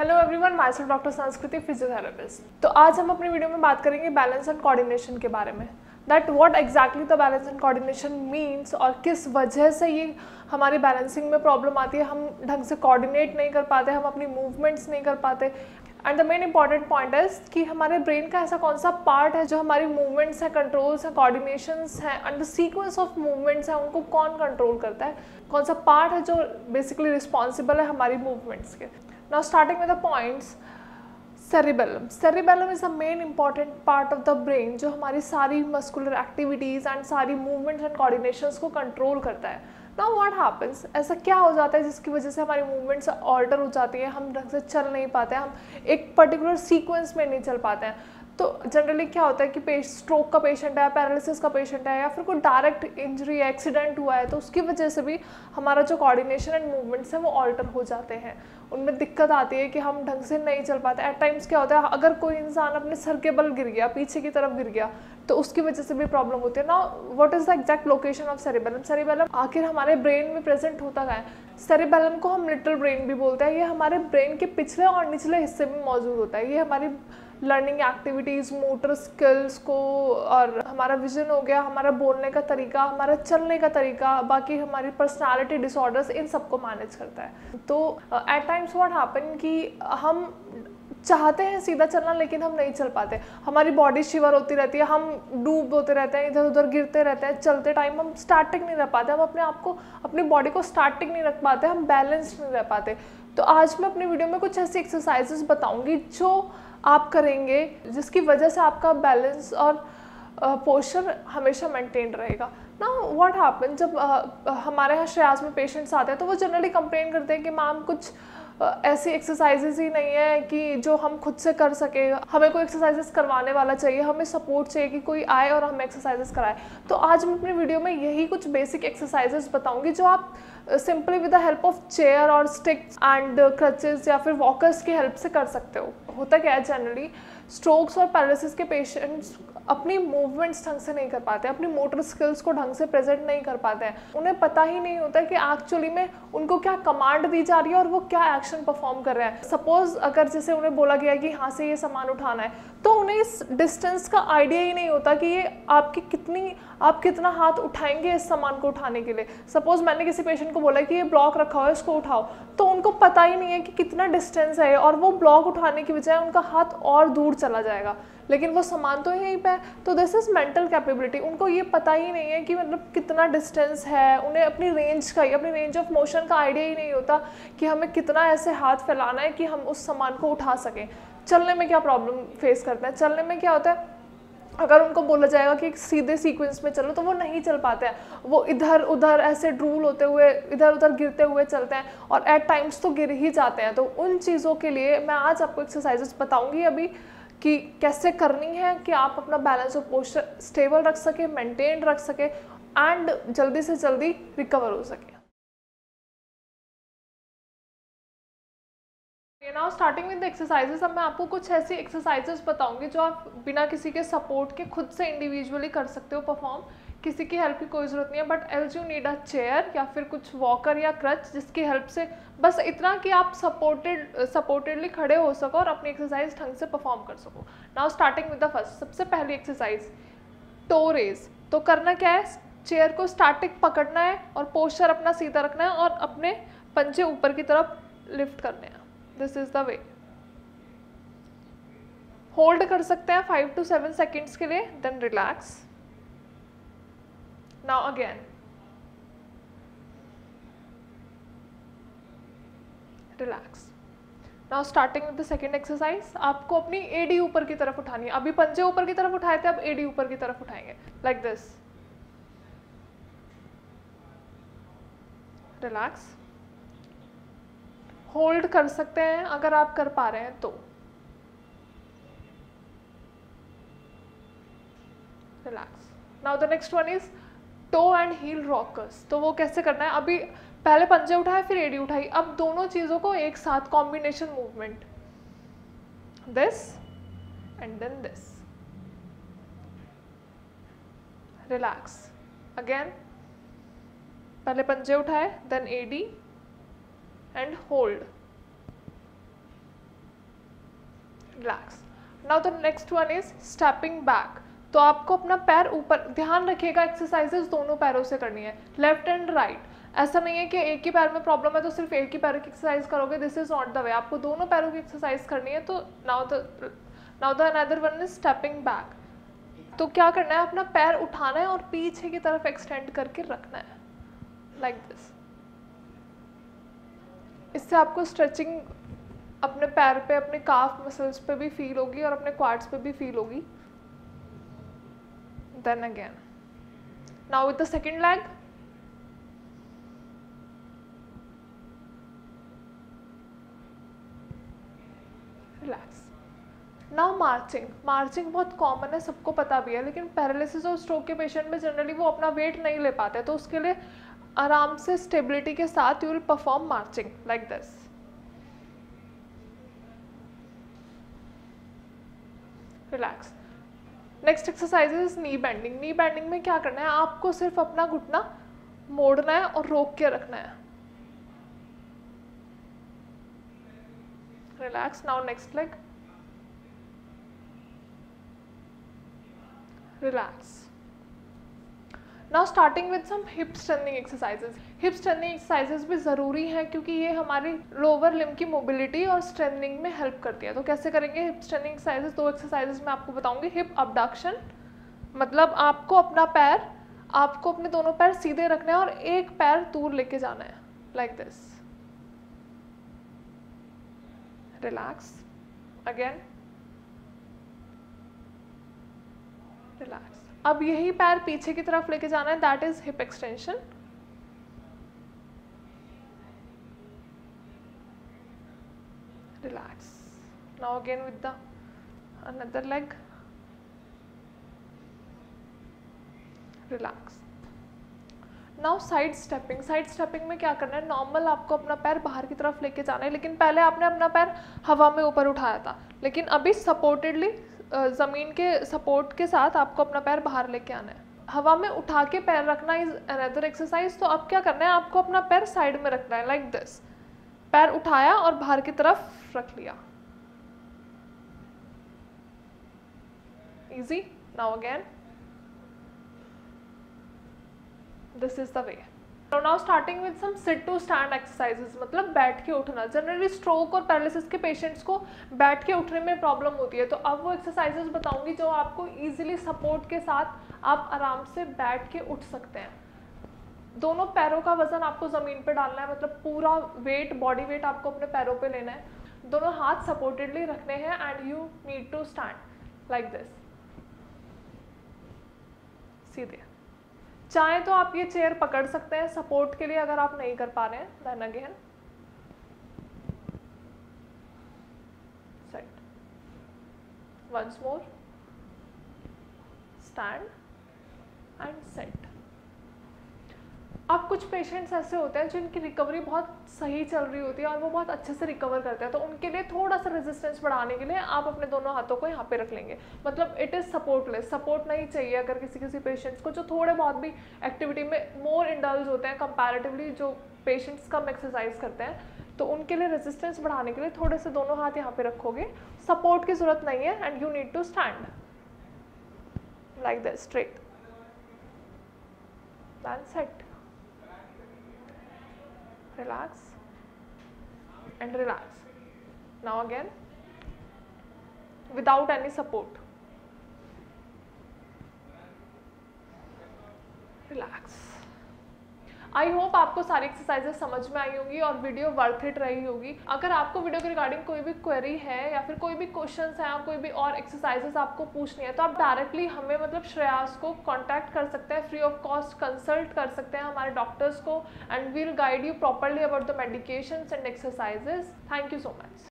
Hello everyone, my self doctor संस्कृति, physiotherapist. तो आज हम अपनी वीडियो में बात करेंगे बैलेंस एंड कोऑर्डिनेशन के बारे में। That what exactly the balance and coordination means, और किस वजह से ये हमारी बैलेंसिंग में प्रॉब्लम आती है। हम ढंग से कोऑर्डिनेट नहीं कर पाते, हम अपनी मूवमेंट्स नहीं कर पाते। And the main important point is कि हमारे ब्रेन का ऐसा कौन सा पार्ट है जो हमारी मूवमेंट्स हैं, कंट्रोल्स हैं, कोऑर्डिनेशंस हैं and the sequence of movements हैं, उनको कौन कंट्रोल करता है। कौन सा पार्ट है जो बेसिकली रिस्पॉन्सिबल है हमारी मूवमेंट्स के। Now starting with the points, cerebellum. Cerebellum is the main important part of the brain जो हमारी सारी muscular activities and सारी movements and coordinations को control करता है। Now what happens, ऐसा क्या हो जाता है जिसकी वजह से हमारी movements alter हो जाती है, हम ढंग से चल नहीं पाते, हम एक particular sequence में नहीं चल पाते हैं। तो जनरली क्या होता है कि स्ट्रोक का पेशेंट है, पैरालिसिस का पेशेंट है, या फिर कोई डायरेक्ट इंजरी एक्सीडेंट हुआ है, तो उसकी वजह से भी हमारा जो कोऑर्डिनेशन एंड मूवमेंट्स है वो ऑल्टर हो जाते हैं। उनमें दिक्कत आती है कि हम ढंग से नहीं चल पाते। एट टाइम्स क्या होता है, अगर कोई इंसान अपने सर के बल गिर गया, पीछे की तरफ गिर गया, तो उसकी वजह से भी प्रॉब्लम होती है। Now what is the exact location of cerebellum? Cerebellum आखिर हमारे ब्रेन में प्रेजेंट होता है। सेरिबेलम को हम लिटिल ब्रेन भी बोलते हैं। ये हमारे ब्रेन के पिछले और निचले हिस्से में मौजूद होता है। ये हमारी लर्निंग एक्टिविटीज़, मोटर स्किल्स को, और हमारा विजन हो गया, हमारा बोलने का तरीका, हमारा चलने का तरीका, बाकी हमारी पर्सनालिटी डिसऑर्डर्स, इन सबको मैनेज करता है। तो एट टाइम्स व्हाट हैपन कि हम चाहते हैं सीधा चलना, लेकिन हम नहीं चल पाते। हमारी बॉडी शिवर होती रहती है, हम डूब होते रहते हैं, इधर उधर गिरते रहते हैं। चलते टाइम हम स्टैटिक नहीं रह पाते, हम अपने आप को, अपनी बॉडी को स्टैटिक नहीं रख पाते, हम बैलेंस्ड नहीं रह पाते। तो आज मैं अपनी वीडियो में कुछ ऐसी एक्सरसाइजेस बताऊंगी जो आप करेंगे जिसकी वजह से आपका बैलेंस और पोस्चर हमेशा मेंटेन रहेगा। ना व्हाट हैपन, जब हमारे यहाँ श्रेयास में पेशेंट्स आते हैं तो वो जनरली कंप्लेन करते हैं कि मैम कुछ ऐसी एक्सरसाइजेज ही नहीं है कि जो हम खुद से कर सके, हमें कोई एक्सरसाइजेस करवाने वाला चाहिए, हमें सपोर्ट चाहिए कि कोई आए और हमें एक्सरसाइजेस कराए। तो आज मैं अपनी वीडियो में यही कुछ बेसिक एक्सरसाइजेस बताऊंगी जो आप simply with the help of chair और स्टिक्स एंड क्रचेस या फिर वॉकर्स की हेल्प से कर सकते हो। होता क्या है, जनरली स्ट्रोक्स और पैरालिसिस के पेशेंट्स अपनी मूवमेंट्स ढंग से नहीं कर पाते, अपनी मोटर स्किल्स को ढंग से प्रेजेंट नहीं कर पाते हैं। उन्हें पता ही नहीं होता कि एक्चुअली में उनको क्या कमांड दी जा रही है और वो क्या एक्शन परफॉर्म कर रहे हैं। सपोज अगर जैसे उन्हें बोला गया कि यहाँ से ये सामान उठाना है, तो उन्हें इस डिस्टेंस का आइडिया ही नहीं होता कि ये आप कितना हाथ उठाएंगे इस सामान को उठाने के लिए। सपोज मैंने किसी पेशेंट को बोला कि ये ब्लॉक रखा हुआ है, इसको उठाओ, तो उनको पता ही नहीं है कि कितना डिस्टेंस है, और वो ब्लॉक उठाने की बजाय उनका हाथ और दूर चला जाएगा, लेकिन वो सामान तो यहीं पे है। तो दिस इज मेंटल कैपेबिलिटी। उनको ये पता ही नहीं है कि मतलब कितना डिस्टेंस है, उन्हें अपनी रेंज ऑफ मोशन का आइडिया ही नहीं होता कि हमें कितना ऐसे हाथ फैलाना है कि हम उस सामान को उठा सकें। चलने में क्या प्रॉब्लम फेस करते हैं, चलने में क्या होता है, अगर उनको बोला जाएगा कि सीधे सीक्वेंस में चलो तो वो नहीं चल पाते हैं, वो इधर उधर ऐसे ड्रूल होते हुए, इधर उधर गिरते हुए चलते हैं, और एट टाइम्स तो गिर ही जाते हैं। तो उन चीज़ों के लिए मैं आज आपको एक्सरसाइजेस बताऊंगी अभी कि कैसे करनी है कि आप अपना बैलेंस और पोस्चर स्टेबल रख सके, मेंटेन रख सके एंड जल्दी से जल्दी रिकवर हो सके। Now starting with the exercises. अब मैं आपको कुछ ऐसी एक्सरसाइजेस बताऊंगी जो आप बिना किसी के सपोर्ट के खुद से इंडिविजुअली कर सकते हो परफॉर्म। किसी की हेल्प की कोई ज़रूरत नहीं है, but else you need a chair या फिर कुछ वॉकर या क्रच जिसकी हेल्प से बस इतना कि आप सपोर्टेडली खड़े हो सको और अपनी एक्सरसाइज ढंग से परफॉर्म कर सको। Now starting with the first, सबसे पहली एक्सरसाइज टो रेज। तो करना क्या है, चेयर को स्टैटिक पकड़ना है और पोस्चर अपना सीधा रखना है और अपने पंजे ऊपर की तरफ लिफ्ट करने हैं। This is the way. Hold कर सकते हैं 5 to 7 सेकेंड्स के लिए, then relax. Now again relax. Now starting with the second exercise, आपको अपनी एडी ऊपर की तरफ उठानी है। अभी पंजे ऊपर की तरफ उठाए थे, अब एडी ऊपर की तरफ उठाएंगे, लाइक दिस। रिलैक्स। होल्ड कर सकते हैं अगर आप कर पा रहे हैं तो। Relax. Now the next one is toe and heel rockers. तो वो कैसे करना है, अभी पहले पंजे उठाए फिर एडी उठाई, अब दोनों चीज़ों को एक साथ combination movement, this and then this. Relax. Again पहले पंजे उठाए, देन एडी and hold, relax. Now the next one is stepping back. तो आपको अपना पैर ऊपर, ध्यान रखिएगा एक्सरसाइजेस दोनों पैरों से करनी है, लेफ्ट एंड राइट। ऐसा नहीं है कि एक ही पैर में प्रॉब्लम है तो सिर्फ एक ही पैर की एक्सरसाइज करोगे, this is not the way. आपको दोनों पैरों की एक्सरसाइज करनी है। तो now the another one is stepping back. तो क्या करना है, अपना पैर उठाना है और पीछे की तरफ एक्सटेंड करके रखना है, लाइक दिस। इससे आपको स्ट्रेचिंग अपने पैर पे, अपने काफ मसल्स पे भी फील होगी और अपने क्वाड्स पे भी फील होगी। Then again, now with the second leg, relax. Now marching. Marching बहुत कॉमन है, सबको पता भी है, लेकिन पैरालिसिस और स्ट्रोक के पेशेंट में जनरली वो अपना वेट नहीं ले पाते, तो उसके लिए आराम से स्टेबिलिटी के साथ you will perform marching like this. Relax. Next exercise is knee bending. Knee bending में क्या करना है, आपको सिर्फ अपना घुटना मोड़ना है और रोक के रखना है। Relax. Now next leg, relax. Now starting with some hip strengthening exercises. Hip strengthening exercises भी ज़रूरी है क्योंकि ये हमारी लोअर लिम्ब की मोबिलिटी और स्ट्रेंथनिंग में हेल्प करती है। तो कैसे करेंगे हिप स्ट्रेंथनिंग एक्सरसाइजेज, दो एक्सरसाइजेज मैं आपको बताऊंगी। हिप अबडक्शन, मतलब आपको अपना पैर, आपको अपने दोनों पैर सीधे रखने हैं और एक पैर दूर लेके जाना है, like this. Relax. Again, relax. अब यही पैर पीछे की तरफ लेके जाना है, that is hip extension. Relax. Now again with the another leg, relax. Now side stepping. Side stepping में क्या करना है, नॉर्मल आपको अपना पैर बाहर की तरफ लेके जाना है, लेकिन पहले आपने अपना पैर हवा में ऊपर उठाया था, लेकिन अभी सपोर्टेडली ज़मीन के सपोर्ट के साथ आपको अपना पैर बाहर लेके आना है। हवा में उठा के पैर रखना इज अनदर एक्सरसाइज। तो अब क्या करना है, आपको अपना पैर साइड में रखना है, लाइक दिस। पैर उठाया और बाहर की तरफ रख लिया, easy. Now again, this is the way. Now starting with some sit to stand exercises, मतलब बैठ के उठना। जनरली स्ट्रोक और पैरालिसिस के पेशेंट्स को बैठ के उठने में प्रॉब्लम होती है, तो अब वो एक्सरसाइजेज बताऊंगी जो आपको इजीली सपोर्ट के साथ आप आराम से बैठ के उठ सकते हैं। दोनों पैरों का वजन आपको ज़मीन पे डालना है, मतलब पूरा वेट, बॉडी वेट आपको अपने पैरों पे लेना है। दोनों हाथ सपोर्टेडली रखने हैं and you need to stand like this, सीधे। चाहे तो आप ये चेयर पकड़ सकते हैं सपोर्ट के लिए अगर आप नहीं कर पा रहे हैं। Then again, sit, once more, stand and sit. अब कुछ पेशेंट्स ऐसे होते हैं जिनकी रिकवरी बहुत सही चल रही होती है और वो बहुत अच्छे से रिकवर करते हैं, तो उनके लिए थोड़ा सा रेजिस्टेंस बढ़ाने के लिए आप अपने दोनों हाथों को यहाँ पे रख लेंगे, मतलब इट इज़ सपोर्टलेस। सपोर्ट नहीं चाहिए अगर किसी पेशेंट्स को जो थोड़े बहुत भी एक्टिविटी में मोर इंडल्ज होते हैं कंपैरेटिवली, जो पेशेंट्स कम एक्सरसाइज करते हैं, तो उनके लिए रेजिस्टेंस बढ़ाने के लिए थोड़े से दोनों हाथ यहाँ पे रखोगे, सपोर्ट की जरूरत नहीं है, and you need to stand like this, straight, then sit, relax and relax. Now again, without any support, relax. I hope आपको सारी एक्सरसाइजेस समझ में आई होंगी और वीडियो वर्थ इट रही होगी। अगर आपको वीडियो के रिगार्डिंग कोई भी क्वेरी है या फिर कोई भी क्वेश्चंस हैं, कोई भी और एक्सरसाइजेस आपको पूछनी है, तो आप डायरेक्टली हमें, मतलब श्रेयास को कांटेक्ट कर सकते हैं, फ्री ऑफ कॉस्ट कंसल्ट कर सकते हैं हमारे डॉक्टर्स को, and we will guide you properly about the medications and exercises. Thank you so much.